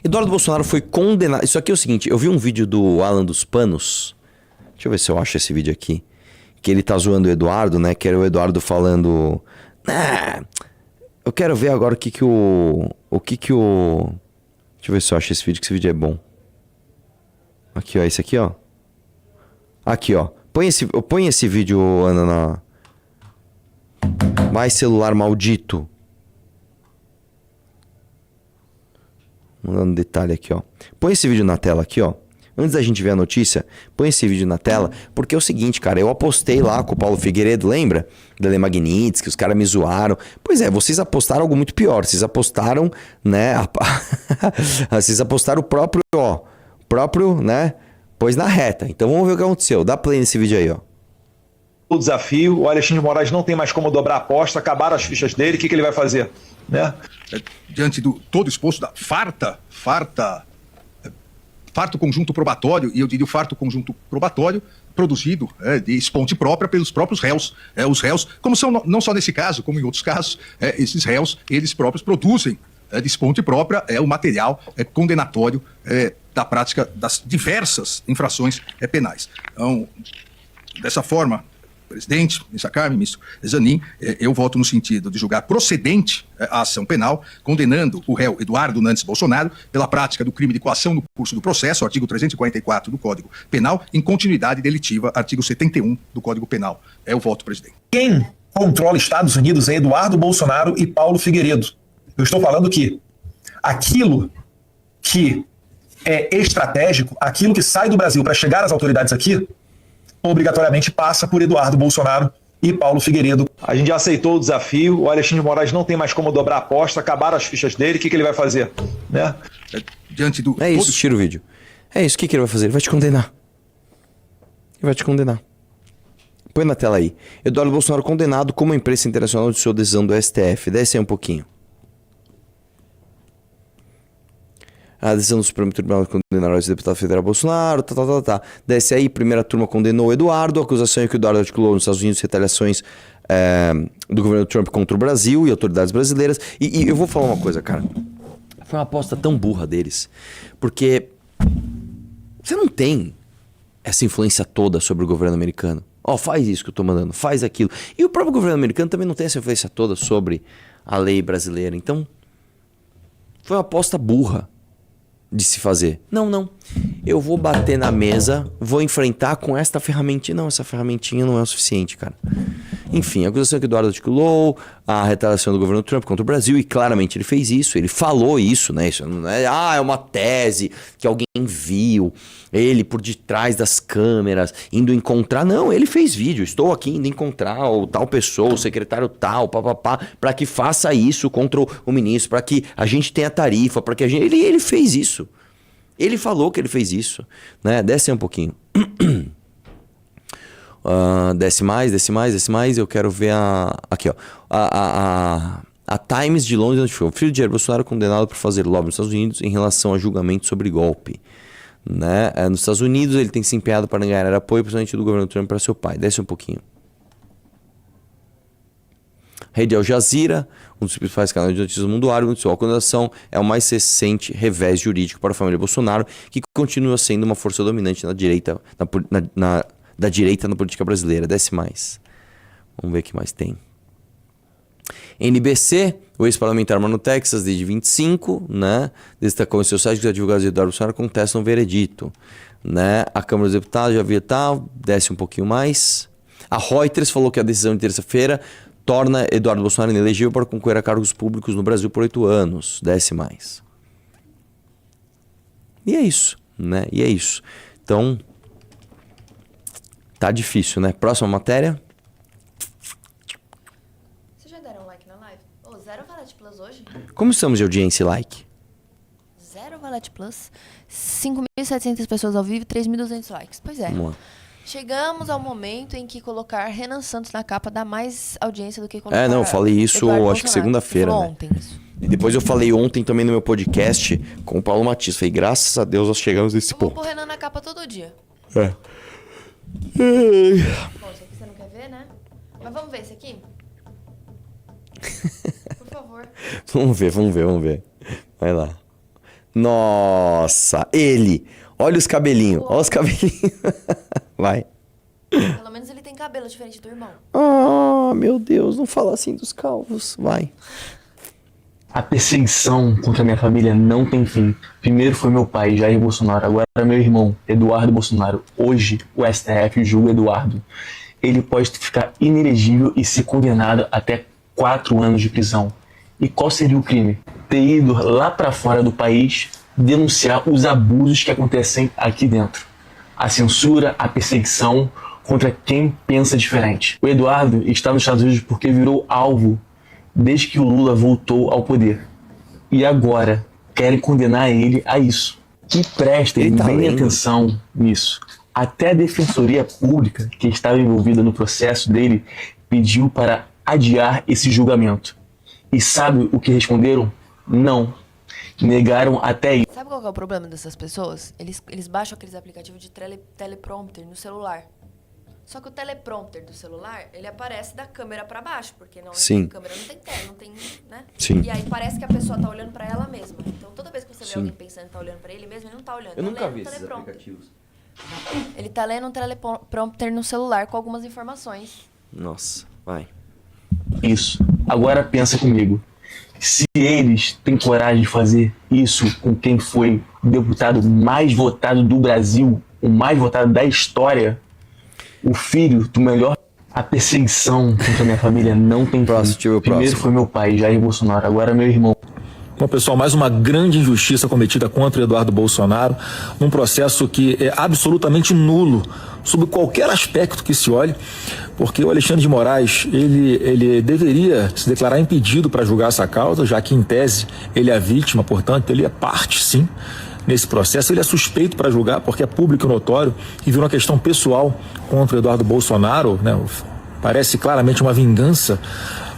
Eduardo Bolsonaro foi condenado. Isso aqui é o seguinte, eu vi um vídeo do Alan dos Panos. Deixa eu ver se eu acho esse vídeo aqui. Que ele tá zoando o Eduardo, né? Que era o Eduardo falando... eu quero ver agora o que o... Deixa eu ver se eu acho esse vídeo, que esse vídeo é bom. Aqui, ó. Esse aqui, ó. Aqui, ó. Põe esse vídeo, Ana, na... Vai, celular maldito. Mandando detalhe aqui, ó. Põe esse vídeo na tela aqui, ó. Antes da gente ver a notícia, põe esse vídeo na tela, porque é o seguinte, cara, eu apostei lá com o Paulo Figueiredo, lembra? Da Le Magnitsky, que os caras me zoaram. Pois é, vocês apostaram algo muito pior. Vocês apostaram, né? Vocês apostaram o próprio, né? Pois na reta. Então vamos ver o que aconteceu. Dá play nesse vídeo aí, ó. O desafio, o Alexandre de Moraes não tem mais como dobrar a aposta, acabaram as fichas dele, o que ele vai fazer? Né? Diante do todo exposto da farto conjunto probatório, e eu diria o farto conjunto probatório, produzido de esponte própria pelos próprios réus. Os réus, como são não só nesse caso, como em outros casos, esses réus, eles próprios produzem de esponte própria o material condenatório da prática das diversas infrações penais. Então, dessa forma, presidente, ministra Carmen, ministro Zanin, eu voto no sentido de julgar procedente a ação penal, condenando o réu Eduardo Nantes Bolsonaro pela prática do crime de coação no curso do processo, artigo 344 do Código Penal, em continuidade delitiva, artigo 71 do Código Penal. É o voto, presidente. Quem controla Estados Unidos é Eduardo Bolsonaro e Paulo Figueiredo. Eu estou falando que aquilo que é estratégico, aquilo que sai do Brasil para chegar às autoridades aqui, obrigatoriamente passa por Eduardo Bolsonaro e Paulo Figueiredo. A gente já aceitou o desafio, o Alexandre de Moraes não tem mais como dobrar a aposta, acabaram as fichas dele, o que ele vai fazer? Né? Diante do... É isso, tira o vídeo. É isso, o que ele vai fazer? Ele vai te condenar. Ele vai te condenar. Põe na tela aí. Eduardo Bolsonaro condenado como a imprensa internacional de sua decisão do STF. Desce aí um pouquinho. A decisão do Supremo Tribunal de condenar o ex-deputado federal Bolsonaro, Desce aí, primeira turma condenou o Eduardo. A acusação é que o Eduardo articulou nos Estados Unidos retaliações do governo Trump contra o Brasil e autoridades brasileiras. E eu vou falar uma coisa, cara. Foi uma aposta tão burra deles. Porque você não tem essa influência toda sobre o governo americano. Faz isso que eu tô mandando, faz aquilo. E o próprio governo americano também não tem essa influência toda sobre a lei brasileira. Então, foi uma aposta burra de se fazer. Não. Eu vou bater na mesa, vou enfrentar com esta ferramentinha. Não, essa ferramentinha não é o suficiente, cara. Enfim, a acusação que o Eduardo articulou, a retaliação do governo Trump contra o Brasil, e claramente ele fez isso, ele falou isso, né? Isso não é, é uma tese que alguém viu, ele por detrás das câmeras, indo encontrar. Não, ele fez vídeo, estou aqui indo encontrar o tal pessoa, o secretário tal, para que faça isso contra o ministro, para que a gente tenha tarifa, para que a gente... Ele fez isso. Ele falou que ele fez isso, né? Desce aí um pouquinho. Desce mais. Eu quero ver aqui, ó. A Times de Londres notificou: o filho de Jair Bolsonaro condenado por fazer lobby nos Estados Unidos em relação a julgamento sobre golpe. Né? Nos Estados Unidos ele tem se empenhado para ganhar apoio, principalmente do governo Trump, para seu pai. Desce um pouquinho. Rede Al Jazeera, um dos principais canais de notícias do mundo árabe, noticiou: a condenação é o mais recente revés jurídico para a família Bolsonaro, que continua sendo uma força dominante na direita, da direita na política brasileira. Desce mais. Vamos ver o que mais tem. NBC, o ex-parlamentar mora no Texas desde 25, né? Destacou em seu site que os advogados de Eduardo Bolsonaro contestam o veredito, né? A Câmara dos Deputados já havia tal, desce um pouquinho mais. A Reuters falou que a decisão de terça-feira torna Eduardo Bolsonaro inelegível para concorrer a cargos públicos no Brasil por 8 anos. Desce mais. E é isso, né? E é isso. Então, tá difícil, né? Próxima matéria. Vocês já deram like na live? Zero Valete Plus hoje? Como estamos de audiência e like? Zero Valete Plus. 5.700 pessoas ao vivo e 3.200 likes. Pois é. Vamos lá. Chegamos ao momento em que colocar Renan Santos na capa dá mais audiência do que colocar... Não, eu falei isso Eduardo acho que Bolsonaro. segunda-feira, né? Ontem isso. E depois eu falei ontem também no meu podcast com o Paulo Matias. Falei, graças a Deus nós chegamos nesse Eu vou ponto. pôr Renan na capa todo dia. É. Bom, esse aqui você não quer ver, né? Mas vamos ver esse aqui? Por favor. Vamos ver. Vai lá. Nossa, ele. Olha os cabelinhos, olha os cabelinhos. Vai. Pelo menos ele tem cabelo diferente do irmão. Ah, meu Deus, não fala assim dos calvos. Vai. A perseguição contra a minha família não tem fim. Primeiro foi meu pai, Jair Bolsonaro. Agora é meu irmão, Eduardo Bolsonaro. Hoje, o STF julga Eduardo. Ele pode ficar inelegível e ser condenado até 4 anos de prisão. E qual seria o crime? Ter ido lá para fora do país denunciar os abusos que acontecem aqui dentro. A censura, a perseguição contra quem pensa diferente. O Eduardo está nos Estados Unidos porque virou alvo desde que o Lula voltou ao poder. E agora querem condenar ele a isso. Que prestem bem atenção nisso. Até a Defensoria Pública, que estava envolvida no processo dele, pediu para adiar esse julgamento. E sabe o que responderam? Não. Negaram até isso. Sabe qual que é o problema dessas pessoas? Eles baixam aqueles aplicativos de teleprompter no celular. Só que o teleprompter do celular, ele aparece da câmera pra baixo, porque não tem câmera, não tem tela, não tem, né? Sim. E aí parece que a pessoa tá olhando pra ela mesma. Então toda vez que você vê alguém pensando que tá olhando pra ele mesmo, ele não tá olhando. Eu tá nunca lendo vi um esses teleprompter. aplicativos. Ele tá lendo um teleprompter no celular com algumas informações. Nossa, vai. Isso. Agora pensa comigo. Se eles têm coragem de fazer isso com quem foi o deputado mais votado do Brasil, o mais votado da história, o filho do melhor... A perseguição contra a minha família não tem fim. Primeiro foi meu pai, Jair Bolsonaro. Agora é meu irmão. Bom, pessoal, mais uma grande injustiça cometida contra o Eduardo Bolsonaro, num processo que é absolutamente nulo, sob qualquer aspecto que se olhe, porque o Alexandre de Moraes, ele deveria se declarar impedido para julgar essa causa, já que, em tese, ele é a vítima, portanto, ele é parte, sim, nesse processo. Ele é suspeito para julgar, porque é público e notório, e virou uma questão pessoal contra o Eduardo Bolsonaro, né? Parece claramente uma vingança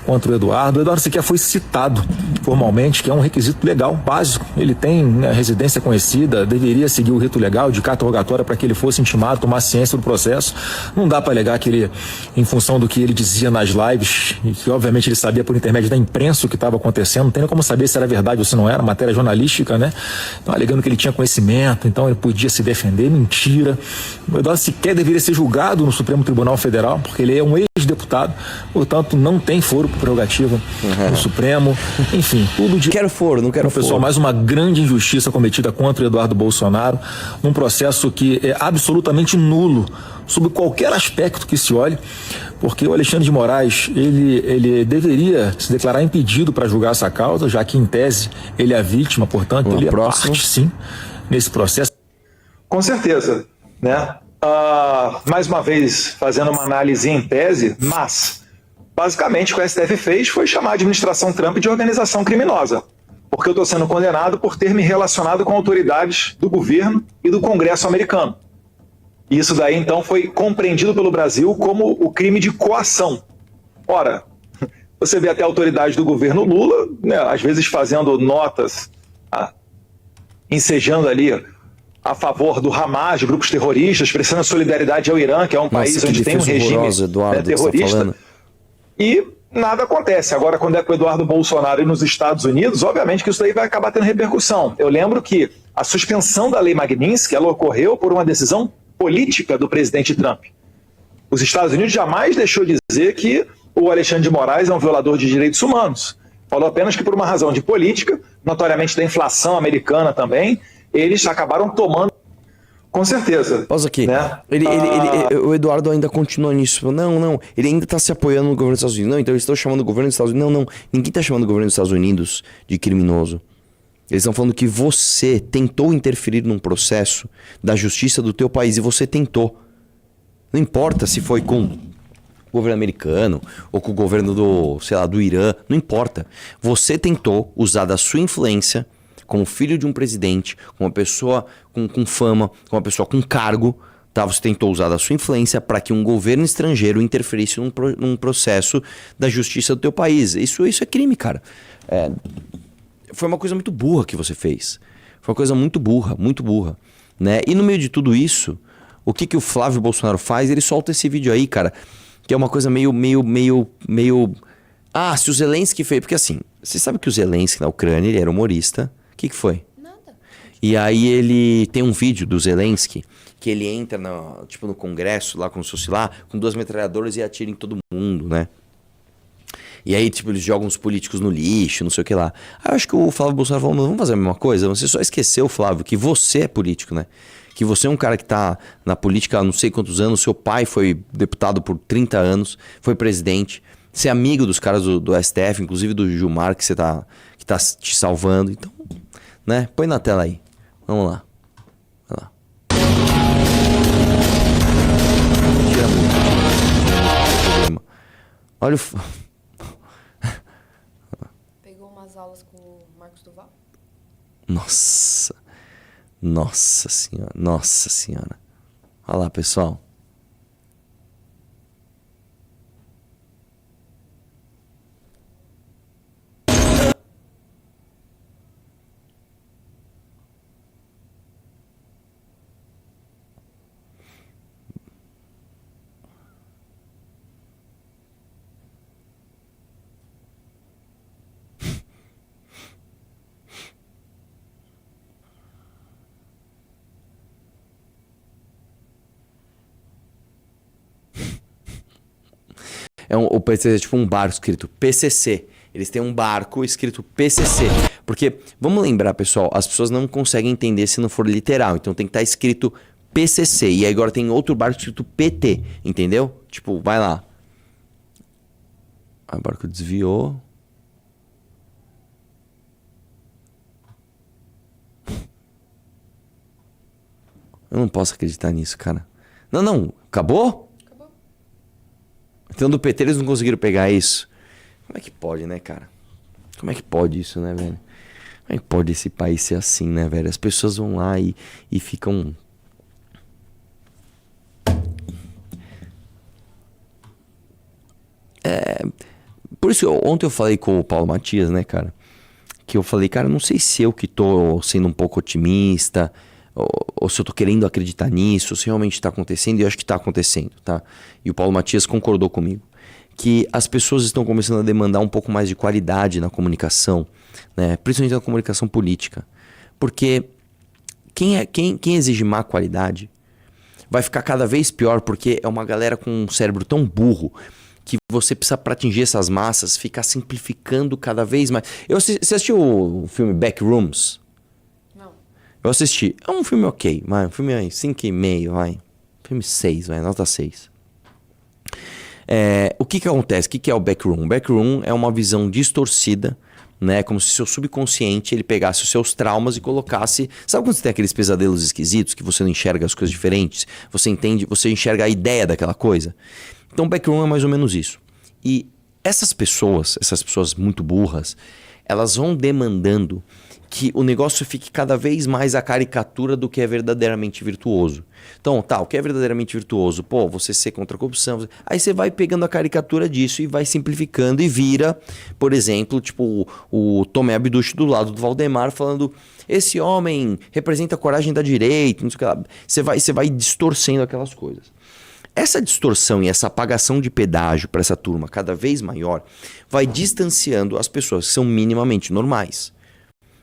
contra o Eduardo. O Eduardo sequer foi citado formalmente, que é um requisito legal, básico. Ele tem, né, residência conhecida, deveria seguir o rito legal de carta rogatória para que ele fosse intimado, tomar ciência do processo. Não dá para alegar que ele, em função do que ele dizia nas lives, e que obviamente ele sabia por intermédio da imprensa o que estava acontecendo, não tem nem como saber se era verdade ou se não era, matéria jornalística, né? Então, alegando que ele tinha conhecimento, então ele podia se defender. Mentira. O Eduardo sequer deveria ser julgado no Supremo Tribunal Federal, porque ele é um ex-deputado, portanto não tem foro prerrogativa no Supremo, enfim, tudo de... Quero foro, não quero foro. Pessoal, mais uma grande injustiça cometida contra o Eduardo Bolsonaro, num processo que é absolutamente nulo, sob qualquer aspecto que se olhe, porque o Alexandre de Moraes, ele deveria se declarar impedido para julgar essa causa, já que, em tese, ele é a vítima, portanto, ele é parte, sim, nesse processo. Com certeza, né? Mais uma vez, fazendo uma análise em tese, mas, basicamente, o que o STF fez foi chamar a administração Trump de organização criminosa, porque eu estou sendo condenado por ter me relacionado com autoridades do governo e do Congresso americano. E isso daí, então, foi compreendido pelo Brasil como o crime de coação. Ora, você vê até autoridades do governo Lula, né, às vezes fazendo notas, ensejando ali a favor do Hamas, de grupos terroristas, expressando solidariedade ao Irã, que é um país onde tem um regime terrorista. E nada acontece. Agora, quando é com o Eduardo Bolsonaro e nos Estados Unidos, obviamente que isso daí vai acabar tendo repercussão. Eu lembro que a suspensão da Lei Magnitsky, ela ocorreu por uma decisão política do presidente Trump. Os Estados Unidos jamais deixou de dizer que o Alexandre de Moraes é um violador de direitos humanos. Falou apenas que por uma razão de política, notoriamente da inflação americana também, eles acabaram tomando. Com certeza. Pausa aqui. Né? O Eduardo ainda continua nisso. Não. Ele ainda está se apoiando no governo dos Estados Unidos. Não, então eles estão chamando o governo dos Estados Unidos. Não. Ninguém está chamando o governo dos Estados Unidos de criminoso. Eles estão falando que você tentou interferir num processo da justiça do teu país e você tentou. Não importa se foi com o governo americano ou com o governo do Irã. Não importa. Você tentou usar da sua influência como filho de um presidente, com uma pessoa com fama, com uma pessoa com cargo, tá? Você tentou usar da sua influência para que um governo estrangeiro interferisse num processo da justiça do teu país. Isso é crime, cara. Foi uma coisa muito burra que você fez. Foi uma coisa muito burra, né? E no meio de tudo isso, o que o Flávio Bolsonaro faz? Ele solta esse vídeo aí, cara, que é uma coisa meio... se o Zelensky fez... Porque assim, você sabe que o Zelensky na Ucrânia, ele era humorista. O que foi? Nada. E aí ele tem um vídeo do Zelensky que ele entra no Congresso, lá como se fosse lá, com 2 metralhadoras e atira em todo mundo, né? E aí, tipo, eles jogam os políticos no lixo, não sei o que lá. Aí eu acho que o Flávio Bolsonaro falou, vamos fazer a mesma coisa? Você só esqueceu, Flávio, que você é político, né? Que você é um cara que tá na política há não sei quantos anos, seu pai foi deputado por 30 anos, foi presidente, você é amigo dos caras do STF, inclusive do Gilmar, que tá te salvando. Então, né? Põe na tela aí. Vamos lá. Vai lá. Tira muito. Olha o... Pegou umas aulas com o Marcos Duval? Nossa. Nossa senhora. Nossa senhora. Olha lá, pessoal. O PCC é tipo um barco escrito PCC. Eles têm um barco escrito PCC. Porque, vamos lembrar, pessoal, as pessoas não conseguem entender se não for literal. Então tem que estar escrito PCC. E aí agora tem outro barco escrito PT. Entendeu? Tipo, vai lá. O barco desviou. Eu não posso acreditar nisso, cara. Não. Acabou? Então do PT eles não conseguiram pegar isso. Como é que pode, né, cara? Como é que pode isso, né, velho? Como é que pode esse país ser assim, né, velho? As pessoas vão lá e ficam... Por isso, ontem eu falei com o Paulo Matias, né, cara? Que eu falei, cara, não sei se eu que tô sendo um pouco otimista... Ou se eu tô querendo acreditar nisso, ou se realmente tá acontecendo, e eu acho que tá acontecendo, tá? E o Paulo Matias concordou comigo, que as pessoas estão começando a demandar um pouco mais de qualidade na comunicação, né? Principalmente na comunicação política. Porque quem exige má qualidade vai ficar cada vez pior, porque é uma galera com um cérebro tão burro que você precisa, para atingir essas massas, ficar simplificando cada vez mais. Você assistiu o filme Backrooms? Eu assisti. É um filme ok, vai. Um filme 5,5, vai. Filme 6, vai. Nota 6. O que acontece? O que é o backroom? O backroom é uma visão distorcida, né? Como se seu subconsciente ele pegasse os seus traumas e colocasse... Sabe quando você tem aqueles pesadelos esquisitos que você não enxerga as coisas diferentes? Você entende, você enxerga a ideia daquela coisa? Então, backroom é mais ou menos isso. E essas pessoas muito burras, elas vão demandando que o negócio fique cada vez mais a caricatura do que é verdadeiramente virtuoso. Então, o que é verdadeiramente virtuoso? Pô, você ser contra a corrupção. Aí você vai pegando a caricatura disso e vai simplificando e vira, por exemplo, tipo o Tomé Abduch do lado do Valdemar falando esse homem representa a coragem da direita, não sei o que lá. Você vai distorcendo aquelas coisas. Essa distorção e essa apagação de pedágio para essa turma cada vez maior vai distanciando as pessoas que são minimamente normais.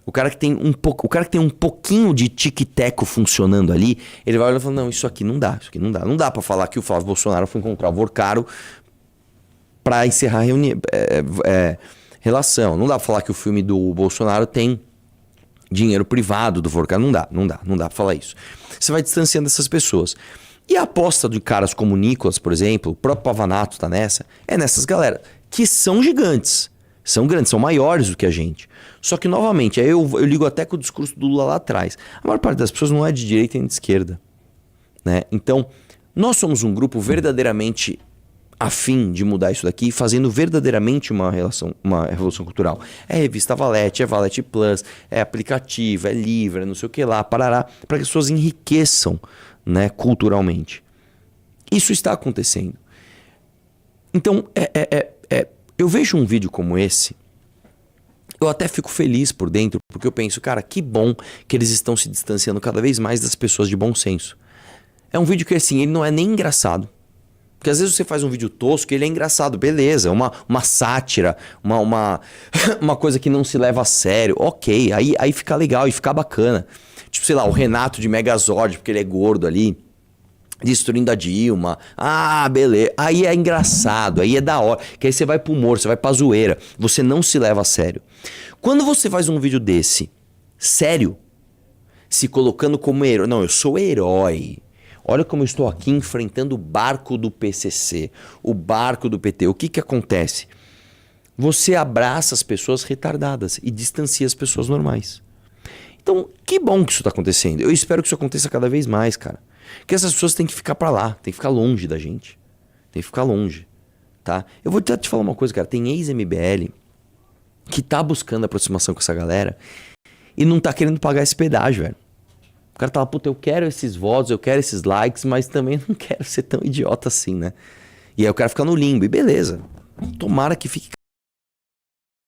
O cara que tem um pouquinho de tic-teco funcionando ali, ele vai olhar e falar, não, isso aqui não dá. Não dá pra falar que o Flávio Bolsonaro foi encontrar o Vorcaro pra encerrar a relação. Não dá pra falar que o filme do Bolsonaro tem dinheiro privado do Vorcaro. Não dá pra falar isso. Você vai distanciando essas pessoas. E a aposta de caras como o Nicolas, por exemplo, o próprio Pavanato tá nessa, é nessas galera que são gigantes. São grandes, são maiores do que a gente. Só que, novamente, aí eu ligo até com o discurso do Lula lá atrás. A maior parte das pessoas não é de direita nem de esquerda, né? Então, nós somos um grupo verdadeiramente afim de mudar isso daqui, fazendo verdadeiramente uma revolução cultural. É revista Valete, é Valete Plus, é aplicativo, é livro, é não sei o que lá, parará, para que as pessoas enriqueçam, né, culturalmente. Isso está acontecendo. Então, eu vejo um vídeo como esse, eu até fico feliz por dentro, porque eu penso, cara, que bom que eles estão se distanciando cada vez mais das pessoas de bom senso. É um vídeo que, assim, ele não é nem engraçado, Porque às vezes você faz um vídeo tosco e ele é engraçado, beleza, uma sátira, uma coisa que não se leva a sério, ok, aí fica legal e fica bacana. Tipo, sei lá, o Renato de Megazord, porque ele é gordo ali, destruindo a Dilma. Ah, beleza. Aí é engraçado, aí é da hora. Que aí você vai pro humor, você vai pra zoeira. Você não se leva a sério. Quando você faz um vídeo desse, sério, se colocando como herói. Não, eu sou herói. Olha como eu estou aqui enfrentando o barco do PCC, o barco do PT. O que que acontece? Você abraça as pessoas retardadas e distancia as pessoas normais. Então, que bom que isso está acontecendo. Eu espero que isso aconteça cada vez mais, cara. Porque essas pessoas têm que ficar pra lá, têm que ficar longe da gente. Tem que ficar longe, tá? Eu vou te falar uma coisa, cara. Tem ex-MBL que tá buscando aproximação com essa galera e não tá querendo pagar esse pedágio, velho. O cara tá lá, puta, eu quero esses votos, eu quero esses likes, mas também não quero ser tão idiota assim, né? E aí o cara fica no limbo, e beleza. Tomara que fique